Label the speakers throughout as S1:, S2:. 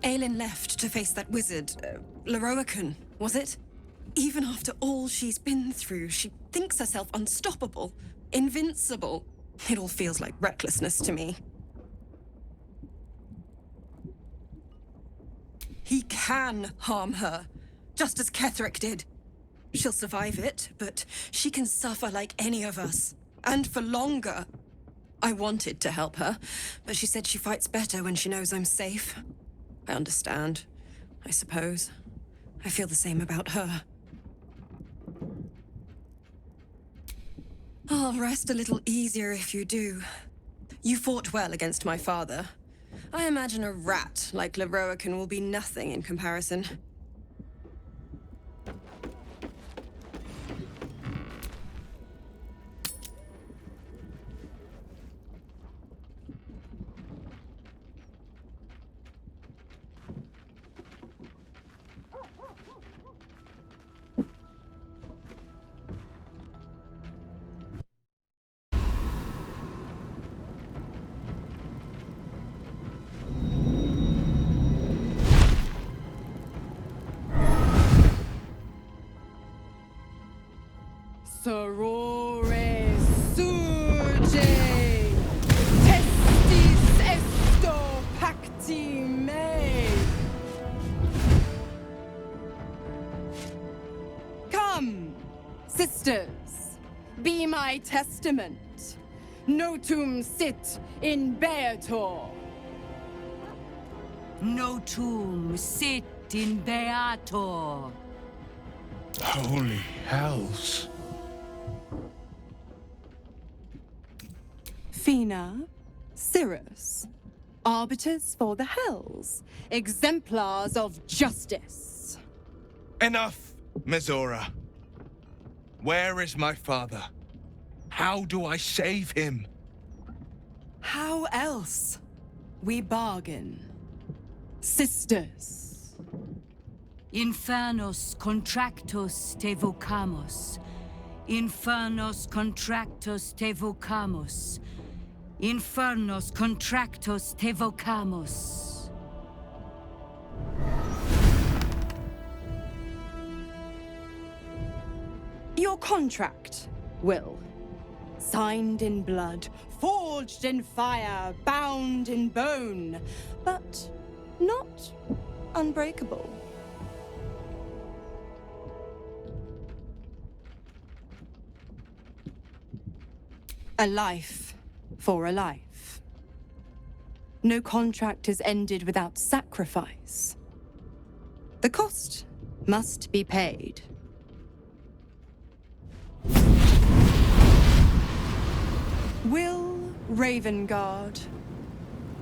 S1: Aelin left to face that wizard, Lorroakan, was it? Even after all she's been through, she thinks herself unstoppable, invincible. It all feels like recklessness to me. He can harm her, just as Ketheric did. She'll survive it, but she can suffer like any of us. And for longer. I wanted to help her, but she said she fights better when she knows I'm safe. I understand, I suppose. I feel the same about her. I'll rest a little easier if you do. You fought well against my father. I imagine a rat like Lorroakan will be nothing in comparison.
S2: Sorores surge, testis esto pacti me. Come, sisters, be my testament. Notum sit in beator.
S3: Notum sit in beator.
S4: Holy hells.
S2: Fina, Sorcerous, arbiters for the hells, exemplars of justice.
S4: Enough, Mizora. Where is my father? How do I save him?
S2: How else? We bargain. Sisters.
S3: Infernos contractos te vocamus. Infernos contractos te vocamus. Infernos contractos te vocamus.
S2: Your contract, Wyll. Signed in blood, forged in fire, bound in bone, but not unbreakable. A life for a life. No contract is ended without sacrifice. The cost must be paid. Wyll Ravengard,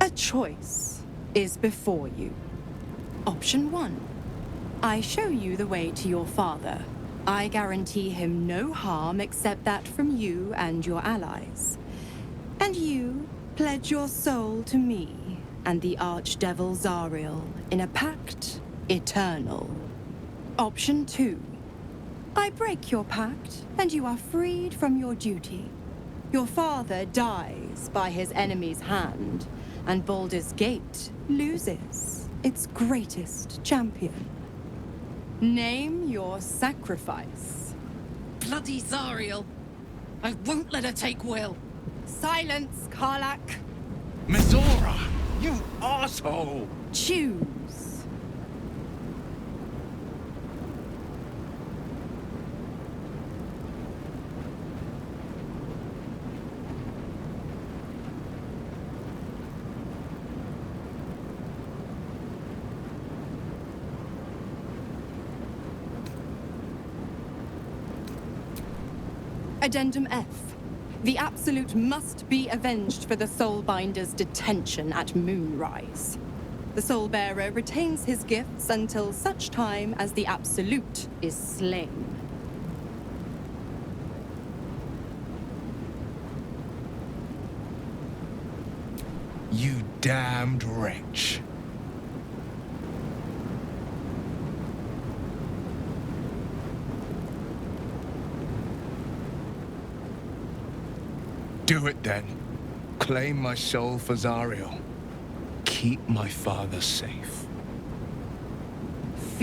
S2: a choice is before you. Option 1. I show you the way to your father. I guarantee him no harm except that from you and your allies. And you pledge your soul to me and the Archdevil Zariel in a pact eternal. Option 2. I break your pact and you are freed from your duty. Your father dies by his enemy's hand, and Baldur's Gate loses its greatest champion. Name your sacrifice.
S1: Bloody Zariel! I won't let her take Wyll.
S2: Silence, Karlach.
S4: Mizora, you asshole!
S2: Choose. Addendum F. The Absolute must be avenged for the Soulbinder's detention at Moonrise. The Soulbearer retains his gifts until such time as the Absolute is slain.
S4: You damned wretch. Do it then. Claim my soul for Zariel. Keep my father safe.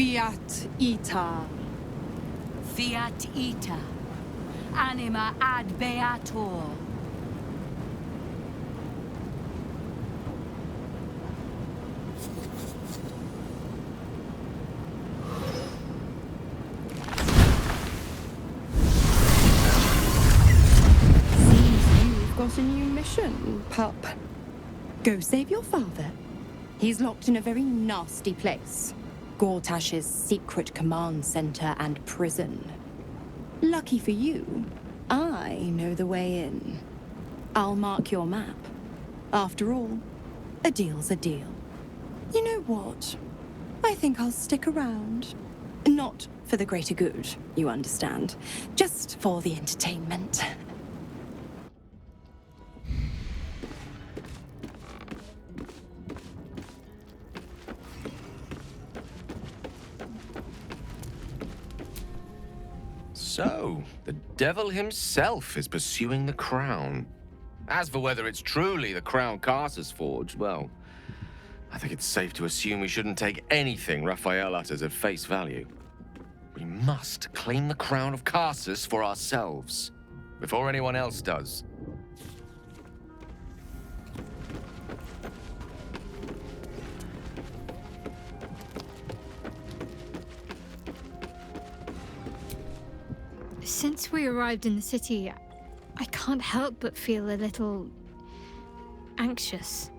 S2: Fiat ita.
S3: Fiat ita. Anima ad beator.
S2: You've got a new mission, pup. Go save your father. He's locked in a very nasty place. Gortash's secret command center and prison. Lucky for you, I know the way in. I'll mark your map. After all, a deal's a deal. You know what? I think I'll stick around. Not for the greater good, you understand. Just for the entertainment.
S5: So, the devil himself is pursuing the crown. As for whether it's truly the crown Carsus forged, well, I think it's safe to assume we shouldn't take anything Raphael utters at face value. We must claim the crown of Carsus for ourselves, before anyone else does.
S6: Since we arrived in the city, I can't help but feel a little anxious.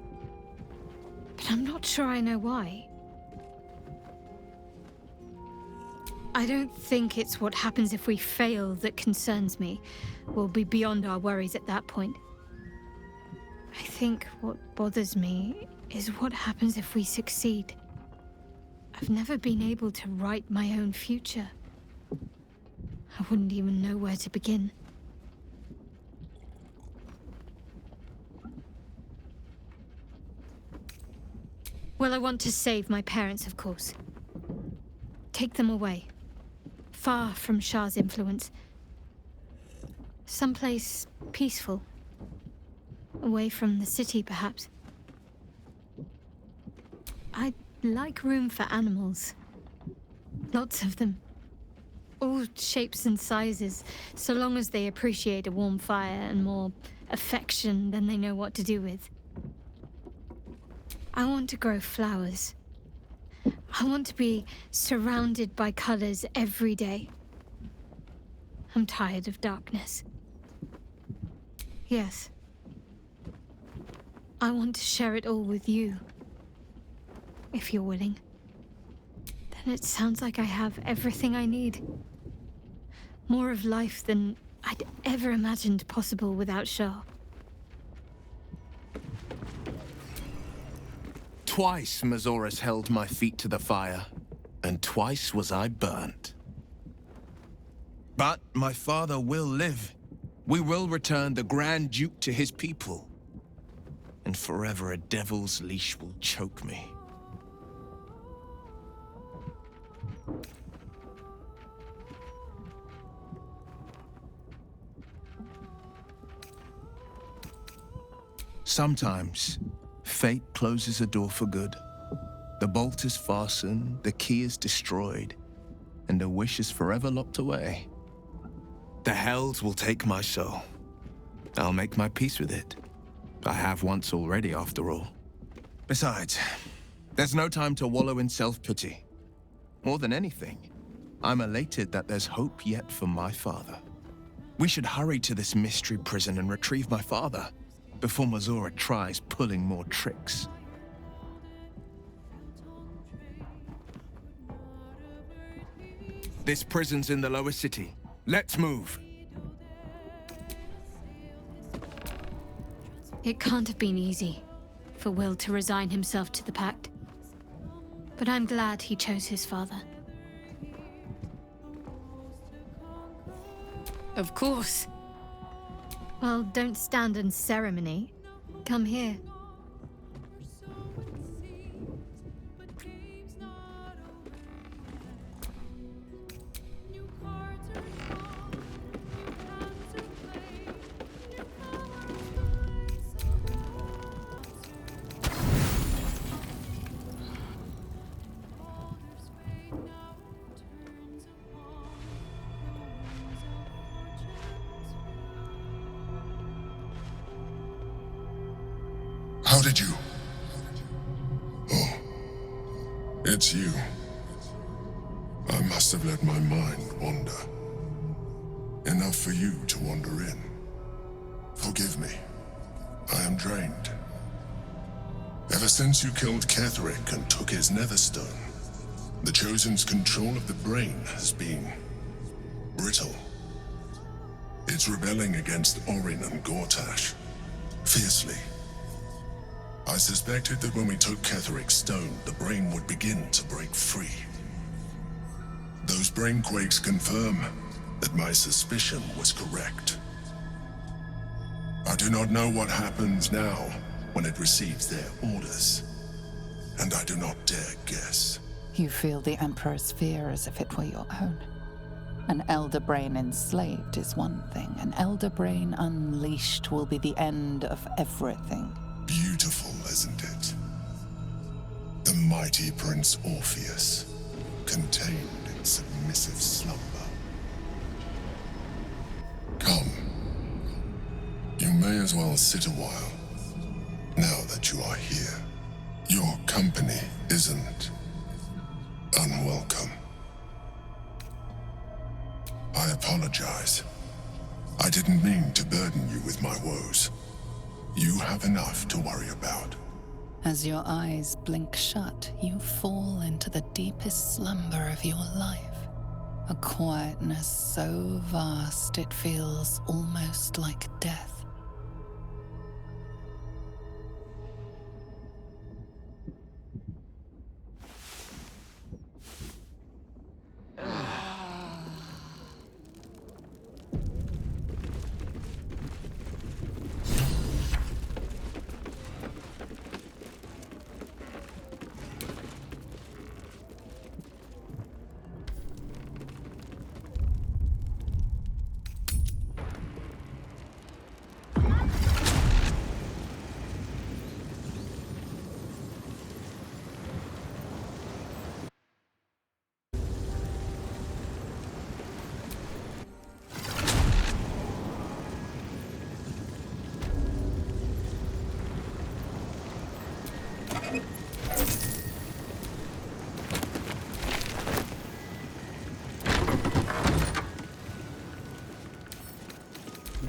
S6: But I'm not sure I know why. I don't think it's what happens if we fail that concerns me. We'll be beyond our worries at that point. I think what bothers me is what happens if we succeed. I've never been able to write my own future. I wouldn't even know where to begin. Well, I want to save my parents, of course. Take them away. Far from Shah's influence. Someplace peaceful. Away from the city, perhaps. I'd like room for animals. Lots of them. All shapes and sizes, so long as they appreciate a warm fire and more affection than they know what to do with. I want to grow flowers. I want to be surrounded by colors every day. I'm tired of darkness. Yes. I want to share it all with you. If you're willing. Then it sounds like I have everything I need. More of life than I'd ever imagined possible without Shah.
S4: Twice Mazoras held my feet to the fire, and twice was I burnt. But my father will live. We will return the Grand Duke to his people. And forever a devil's leash will choke me. Sometimes, fate closes a door for good. The bolt is fastened, the key is destroyed, and a wish is forever locked away. The Hells will take my soul. I'll make my peace with it. I have once already, after all. Besides, there's no time to wallow in self-pity. More than anything, I'm elated that there's hope yet for my father. We should hurry to this mystery prison and retrieve my father before Mazora tries pulling more tricks. This prison's in the lower city. Let's move.
S6: It can't have been easy for Wyll to resign himself to the Pact. But I'm glad he chose his father. Of course. Well, don't stand in ceremony. Come here.
S7: How did you? Oh, it's you. I must have let my mind wander. Enough for you to wander in. Forgive me. I am drained. Ever since you killed Ketheric and took his netherstone, the Chosen's control of the brain has been brittle. It's rebelling against Orin and Gortash, fiercely. I suspected that when we took Ketheric's stone, the brain would begin to break free. Those brain quakes confirm that my suspicion was correct. I do not know what happens now when it receives their orders, and I do not dare guess.
S8: You feel the Emperor's fear as if it were your own. An Elder Brain enslaved is one thing. An Elder Brain unleashed will be the end of everything.
S7: Beautiful, isn't it? The mighty Prince Orpheus, contained in submissive slumber. Come. You may as well sit a while, now that you are here. Your company isn't unwelcome. I apologize. I didn't mean to burden you with my woes. You have enough to worry about.
S8: As your eyes blink shut, you fall into the deepest slumber of your life. A quietness so vast it feels almost like death.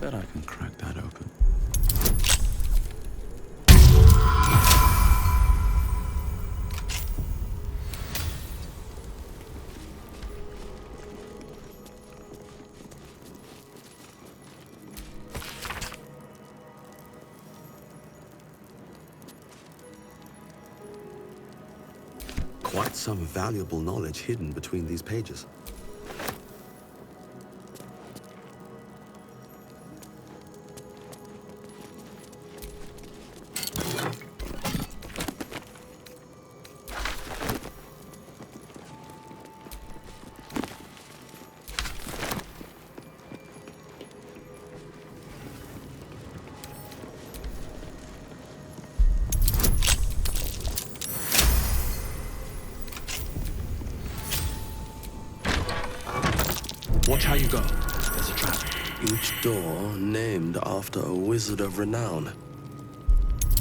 S9: Bet I can crack that open. Quite some valuable knowledge hidden between these pages. Watch how you go. There's a trap. Each door named after a wizard of renown.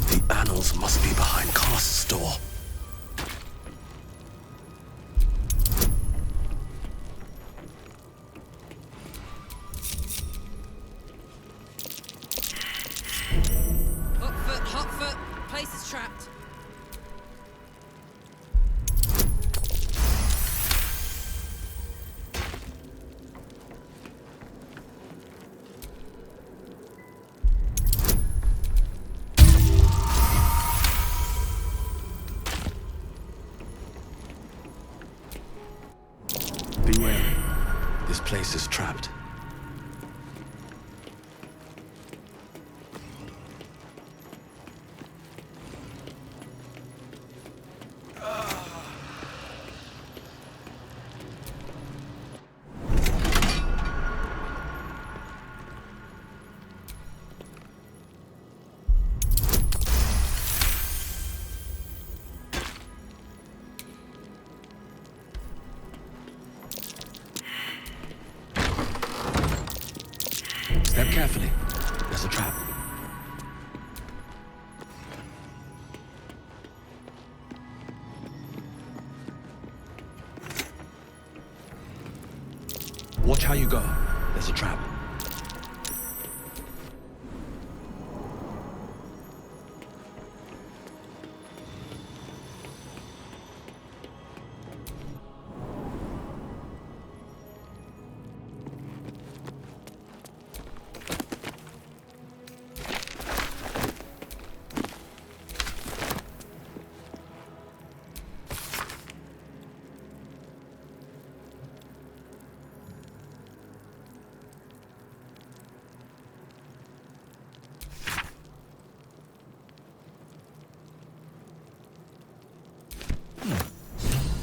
S9: The annals must be behind Cars's door.
S1: Hot foot. Place is trapped.
S9: Watch how you go. There's a trap.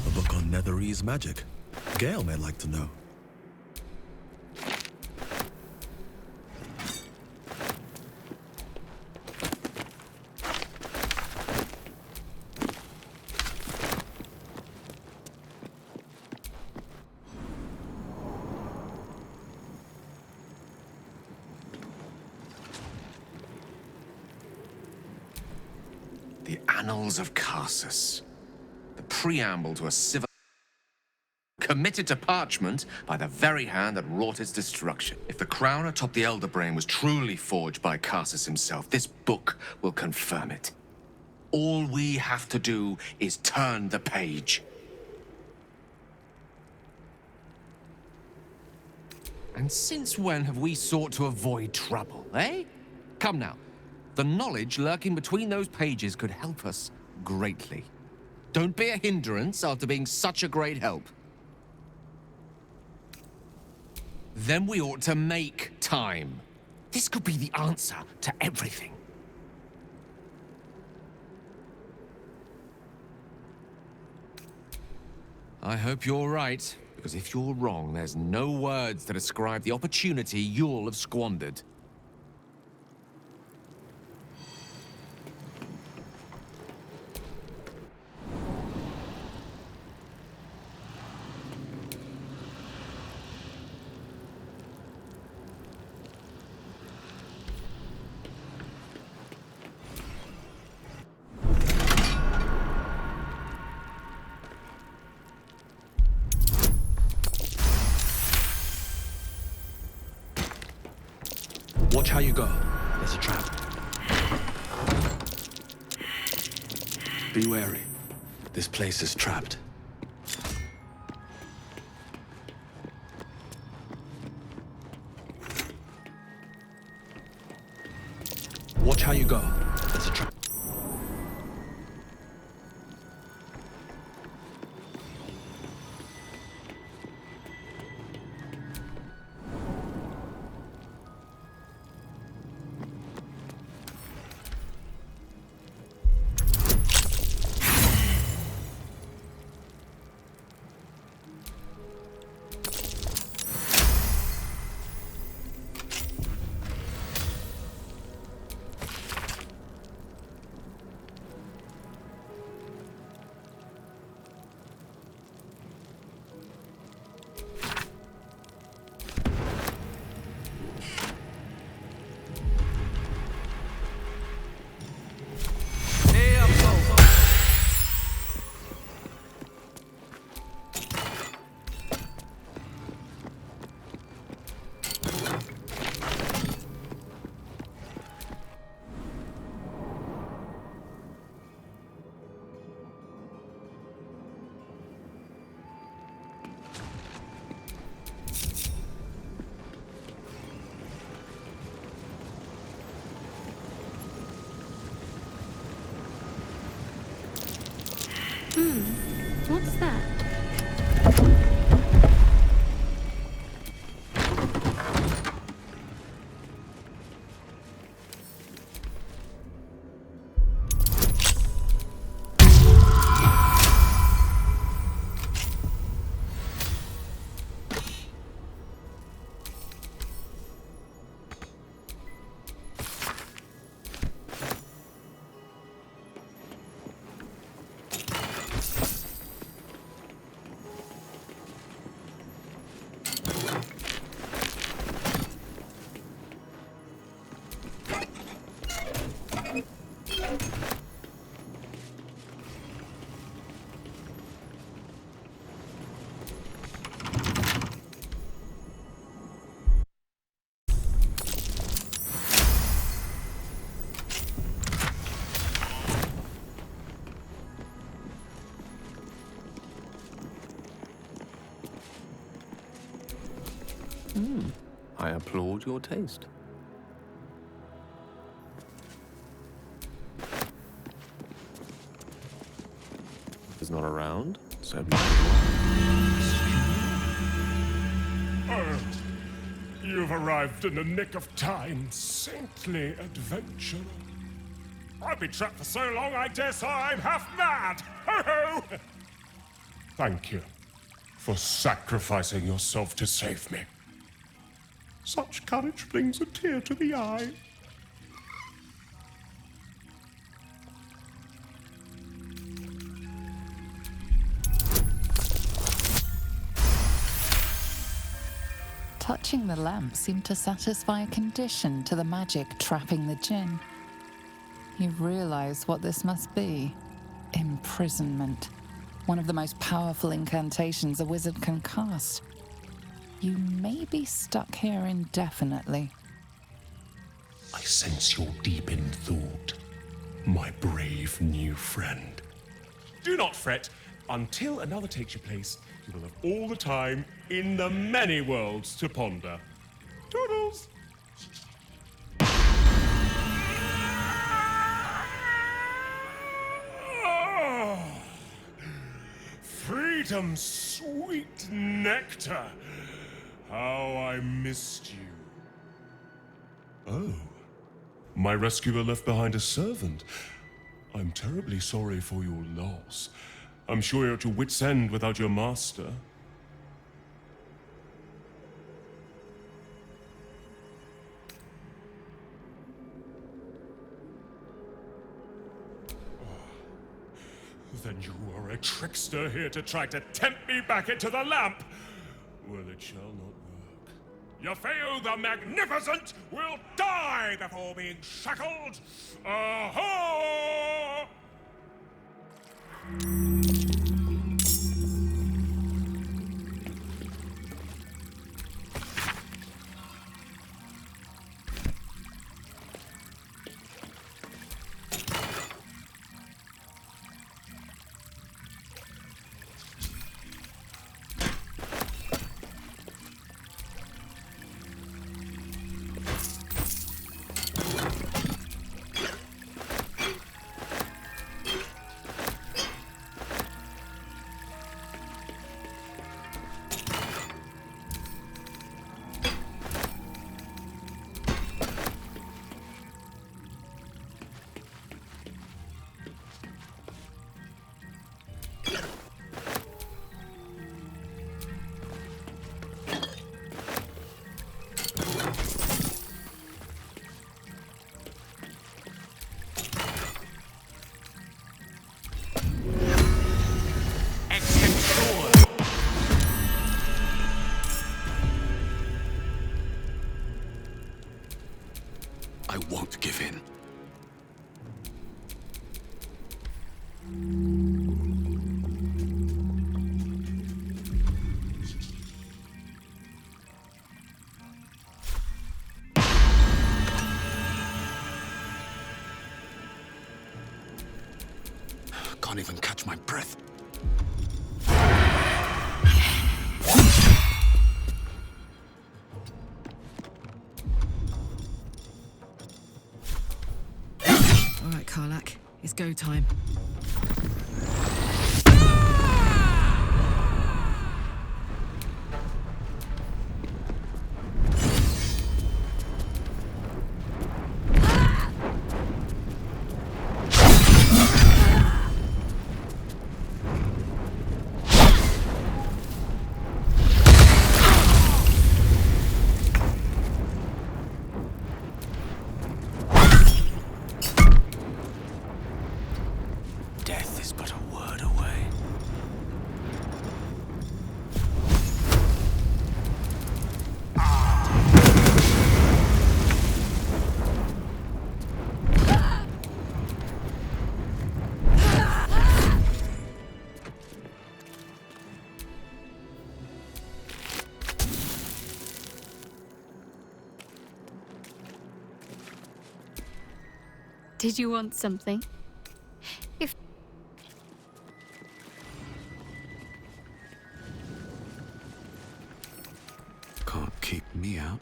S10: A book on Netherese magic. Gale may like to know.
S5: The Annals of Carsus. The preamble to a civil committed to parchment by the very hand that wrought its destruction. If the crown atop the Elder Brain was truly forged by Carsus himself, this book will confirm it. All we have to do is turn the page. And since when have we sought to avoid trouble, eh? Come now. The knowledge lurking between those pages could help us greatly. Don't be a hindrance after being such a great help. Then we ought to make time. This could be the answer to everything. I hope you're right, because if you're wrong, there's no words to describe the opportunity you'll have squandered.
S9: Watch how you go. There's a trap. Be wary. This place is trapped. Watch how you go. There's a trap.
S6: What's that?
S5: I applaud your taste. He's not around, so
S11: Oh, you've arrived in the nick of time, saintly adventurer. I've been trapped for so long, I dare say I'm half mad! Ho ho! Thank you for sacrificing yourself to save me. Such courage brings a tear to the eye.
S8: Touching the lamp seemed to satisfy a condition to the magic trapping the djinn. You realize what this must be. Imprisonment. One of the most powerful incantations a wizard can cast. You may be stuck here indefinitely.
S11: I sense you're deep in thought, my brave new friend. Do not fret. Until another takes your place, you will have all the time in the many worlds to ponder. Toodles! Oh, freedom's sweet nectar. How I missed you. Oh, my rescuer left behind a servant. I'm terribly sorry for your loss. I'm sure you're at your wit's end without your master. Then you are a trickster here to try to tempt me back into the lamp. Well, it shall not work. Yafeu the Magnificent will die before being shackled. Aha!
S9: I won't give in. Can't even catch my breath.
S12: All right, Karlak, it's go time.
S9: Death is but a word away.
S6: Did you want something? If
S9: Can't keep me out.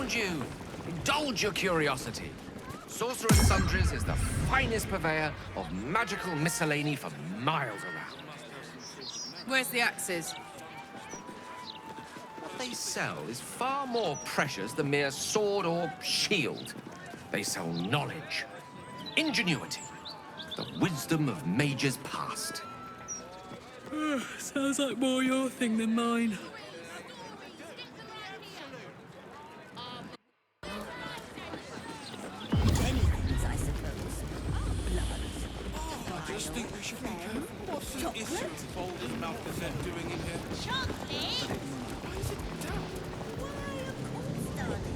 S5: found you! Indulge your curiosity. Sorcerous Sundries is the finest purveyor of magical miscellany for miles around.
S12: Where's the axes?
S5: What they sell is far more precious than mere sword or shield. They sell knowledge, ingenuity, the wisdom of mages past.
S12: Sounds like more your thing than mine.
S13: I suppose.
S14: I just think we should be careful. What's the issue with Balder's Malcontent doing in here?
S13: Chocolate?
S14: Why is it damp?
S13: Why, of course, darling.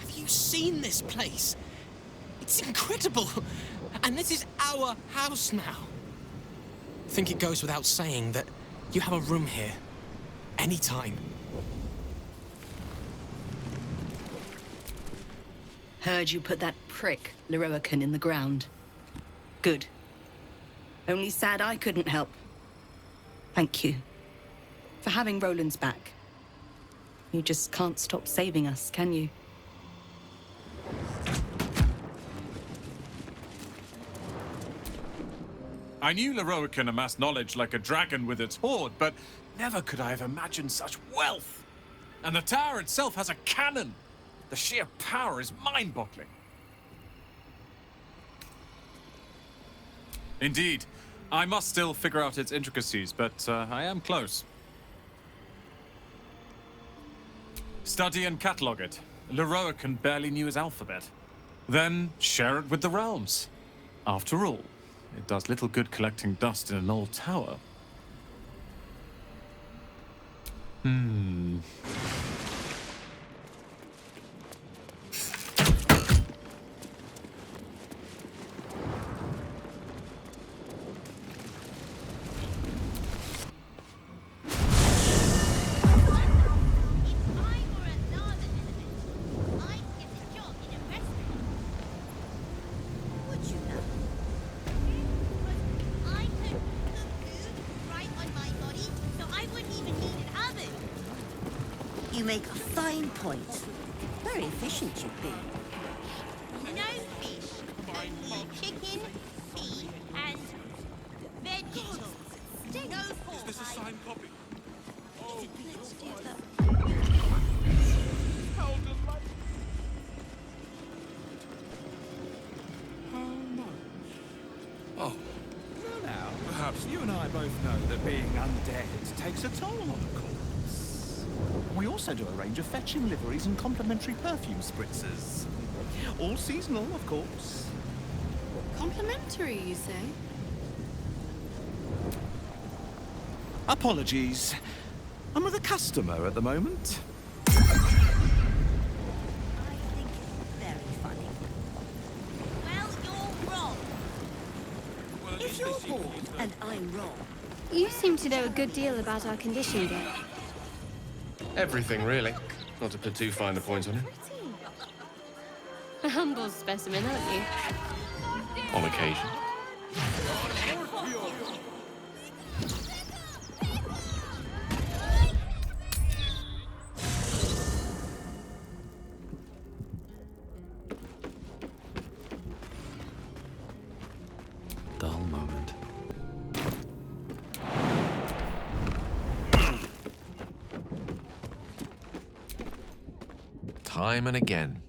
S15: Have you seen this place? It's incredible. And this is our house now. I think it goes without saying that you have a room here. Anytime.
S16: Heard you put that prick, Leroican, in the ground. Good. Only sad I couldn't help. Thank you. For having Roland's back. You just can't stop saving us, can you?
S17: I knew Leroican amassed knowledge like a dragon with its hoard, but never could I have imagined such wealth. And the tower itself has a cannon. The sheer power is mind-boggling. Indeed. I must still figure out its intricacies, but I am close. Study and catalogue it. Leroican barely knew his alphabet. Then share it with the realms. After all, it does little good collecting dust in an old tower.
S13: You make a fine point. Very efficient you'd be.
S18: No fish, only chicken, beef, and vegetables. No pork.
S14: Is this a signed copy? Oh, how delightful. How much? Oh.
S19: Well now, perhaps you and I both know that being undead takes a toll on a corpse. We also do a range of fetching liveries and complimentary perfume spritzers. All seasonal, of course.
S2: Complimentary, you say?
S19: Apologies. I'm with a customer at the moment.
S13: I think it's very funny.
S18: Well, you're wrong.
S13: If you're bored and I'm wrong,
S6: You seem to know a good deal about our condition, Gale.
S5: Everything, really. Not to put too fine a point on it.
S6: A humble specimen, aren't you?
S5: On occasion.
S9: Dull moment.
S5: Time and again,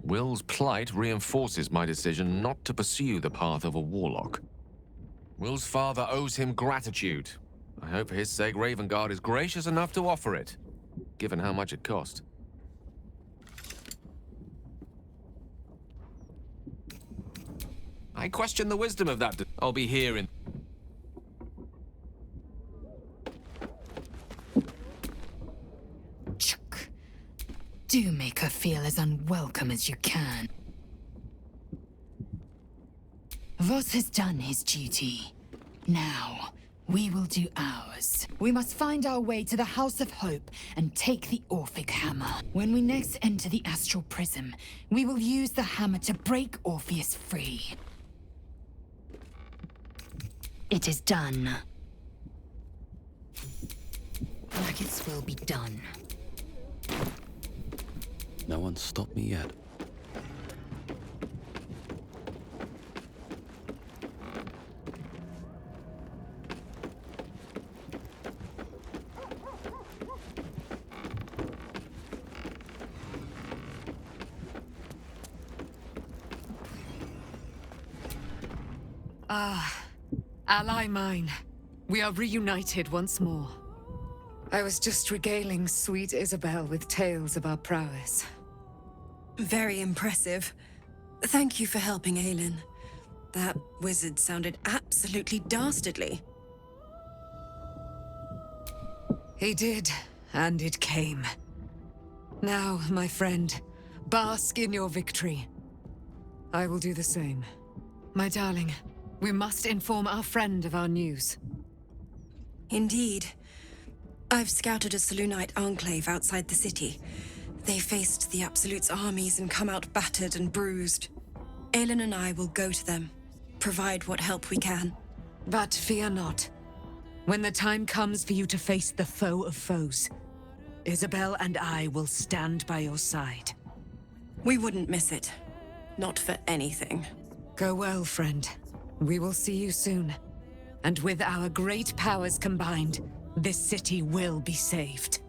S5: Wyll's plight reinforces my decision not to pursue the path of a warlock. Wyll's father owes him gratitude. I hope for his sake Ravengard is gracious enough to offer it, given how much it cost. I question the wisdom of that. I'll be here in...
S20: Chuck. Do make her feel as unwelcome as you can. Voss has done his duty. Now, we will do ours. We must find our way to the House of Hope and take the Orphic Hammer. When we next enter the Astral Prism, we will use the hammer to break Orpheus free. It is done. Nuggets will be done.
S9: No one's stopped me yet.
S21: Ah, ally mine. We are reunited once more. I was just regaling sweet Isabel with tales of our prowess.
S1: Very impressive. Thank you for helping Aelin. That wizard sounded absolutely dastardly.
S21: He did, and it came. Now, my friend, bask in your victory. I will do the same. My darling, we must inform our friend of our news.
S1: Indeed. I've scouted a Selûnite enclave outside the city. They faced the Absolute's armies and come out battered and bruised. Aelin and I will go to them, provide what help we can.
S21: But fear not. When the time comes for you to face the foe of foes, Isabel and I will stand by your side.
S1: We wouldn't miss it. Not for anything.
S21: Go well, friend. We will see you soon. And with our great powers combined, this city will be saved.